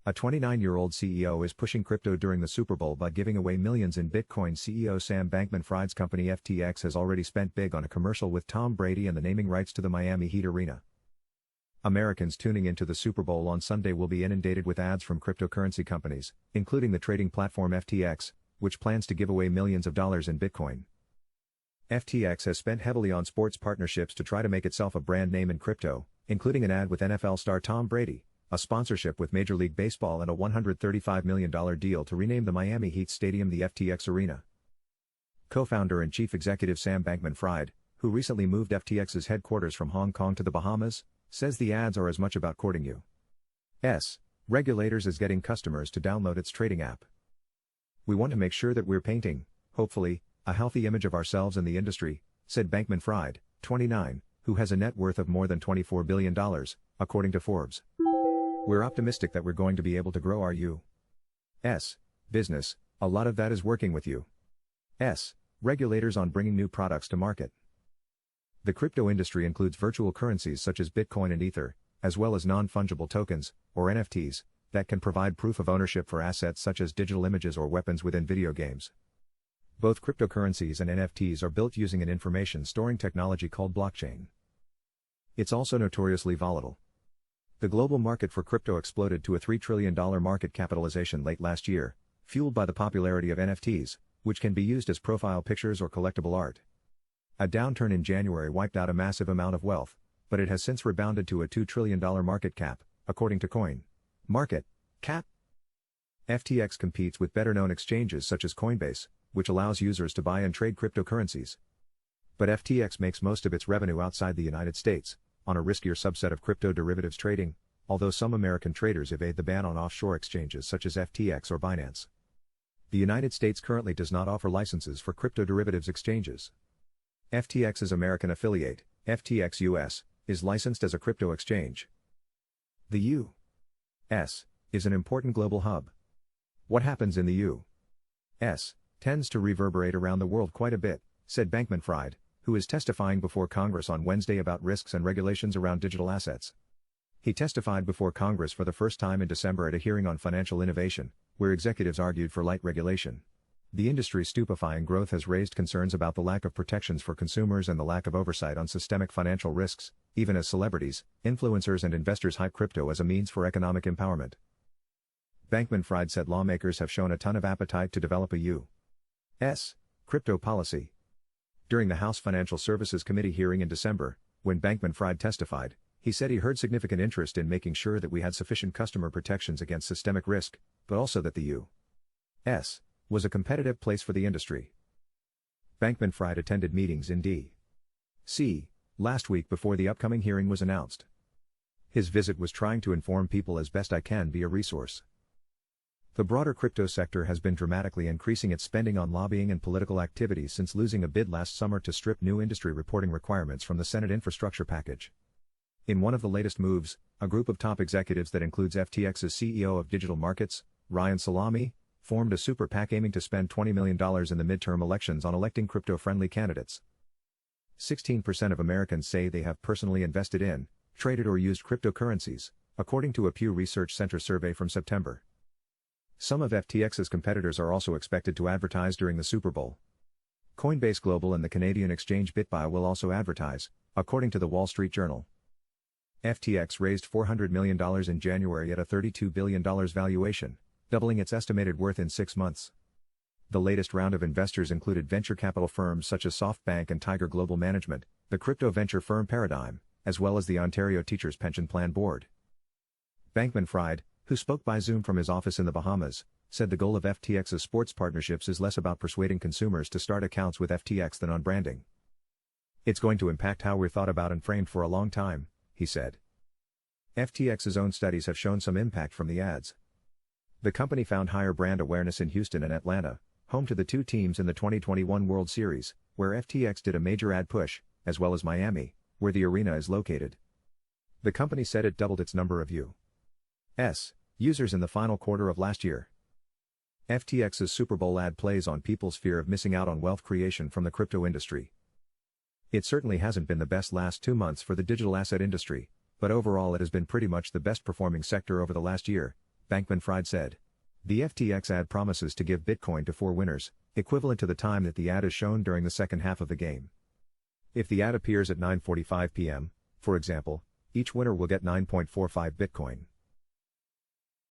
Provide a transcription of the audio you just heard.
A 29-year-old CEO is pushing crypto during the Super Bowl by giving away millions in Bitcoin. CEO Sam Bankman-Fried's company FTX has already spent big on a commercial with Tom Brady and the naming rights to the Miami Heat arena. Americans tuning into the Super Bowl on Sunday will be inundated with ads from cryptocurrency companies, including the trading platform FTX, which plans to give away millions of dollars in Bitcoin. FTX has spent heavily on sports partnerships to try to make itself a brand name in crypto, including an ad with NFL star Tom Brady, a sponsorship with Major League Baseball, and a $135 million deal to rename the Miami Heat Stadium the FTX Arena. Co-founder and chief executive Sam Bankman-Fried, who recently moved FTX's headquarters from Hong Kong to the Bahamas, says the ads are as much about courting U.S. regulators as getting customers to download its trading app. "We want to make sure that we're painting, hopefully, a healthy image of ourselves in the industry," said Bankman-Fried, 29, who has a net worth of more than $24 billion, according to Forbes. "We're optimistic that we're going to be able to grow our U.S. business. A lot of that is working with U.S. regulators on bringing new products to market." The crypto industry includes virtual currencies such as Bitcoin and Ether, as well as non-fungible tokens, or NFTs, that can provide proof of ownership for assets such as digital images or weapons within video games. Both cryptocurrencies and NFTs are built using an information storing technology called blockchain. It's also notoriously volatile. The global market for crypto exploded to a $3 trillion market capitalization late last year, fueled by the popularity of NFTs, which can be used as profile pictures or collectible art. A downturn in January wiped out a massive amount of wealth, but it has since rebounded to a $2 trillion market cap, according to Coin Market Cap. FTX competes with better-known exchanges such as Coinbase, which allows users to buy and trade cryptocurrencies. But FTX makes most of its revenue outside the United States, on a riskier subset of crypto derivatives trading, although some American traders evade the ban on offshore exchanges such as FTX or Binance. The United States currently does not offer licenses for crypto derivatives exchanges. FTX's American affiliate, FTX US, is licensed as a crypto exchange. The U.S. is an important global hub. What happens in the U.S. tends to reverberate around the world quite a bit, said Bankman-Fried, who is testifying before Congress on Wednesday about risks and regulations around digital assets. He testified before Congress for the first time in December at a hearing on financial innovation, where executives argued for light regulation. The industry's stupefying growth has raised concerns about the lack of protections for consumers and the lack of oversight on systemic financial risks, even as celebrities, influencers and investors hype crypto as a means for economic empowerment. Bankman-Fried said lawmakers have shown a ton of appetite to develop a U.S. crypto policy. During the House Financial Services Committee hearing in December, when Bankman-Fried testified, he said he heard significant interest in making sure that we had sufficient customer protections against systemic risk, but also that the U.S. was a competitive place for the industry. Bankman-Fried attended meetings in D.C. last week before the upcoming hearing was announced. His visit was trying to inform people as best I can be a resource. The broader crypto sector has been dramatically increasing its spending on lobbying and political activities since losing a bid last summer to strip new industry reporting requirements from the Senate infrastructure package. In one of the latest moves, a group of top executives that includes FTX's CEO of digital markets, Ryan Salami, formed a super PAC aiming to spend $20 million in the midterm elections on electing crypto-friendly candidates. 16% of Americans say they have personally invested in, traded or used cryptocurrencies, according to a Pew Research Center survey from September. Some of FTX's competitors are also expected to advertise during the Super Bowl. Coinbase Global and the Canadian exchange BitBuy will also advertise, according to the Wall Street Journal. FTX raised $400 million in January at a $32 billion valuation, doubling its estimated worth in 6 months. The latest round of investors included venture capital firms such as SoftBank and Tiger Global Management, the crypto venture firm Paradigm, as well as the Ontario Teachers' Pension Plan Board. Bankman-Fried, who spoke by Zoom from his office in the Bahamas, said the goal of FTX's sports partnerships is less about persuading consumers to start accounts with FTX than on branding. "It's going to impact how we're thought about and framed for a long time," he said. FTX's own studies have shown some impact from the ads. The company found higher brand awareness in Houston and Atlanta, home to the two teams in the 2021 World Series, where FTX did a major ad push, as well as Miami, where the arena is located. The company said it doubled its number of U.S. users in the final quarter of last year. FTX's Super Bowl ad plays on people's fear of missing out on wealth creation from the crypto industry. It certainly hasn't been the best last 2 months for the digital asset industry, but overall it has been pretty much the best performing sector over the last year, Bankman-Fried said. The FTX ad promises to give Bitcoin to 4 winners, equivalent to the time that the ad is shown during the second half of the game. If the ad appears at 9:45 p.m., for example, each winner will get 9.45 Bitcoin.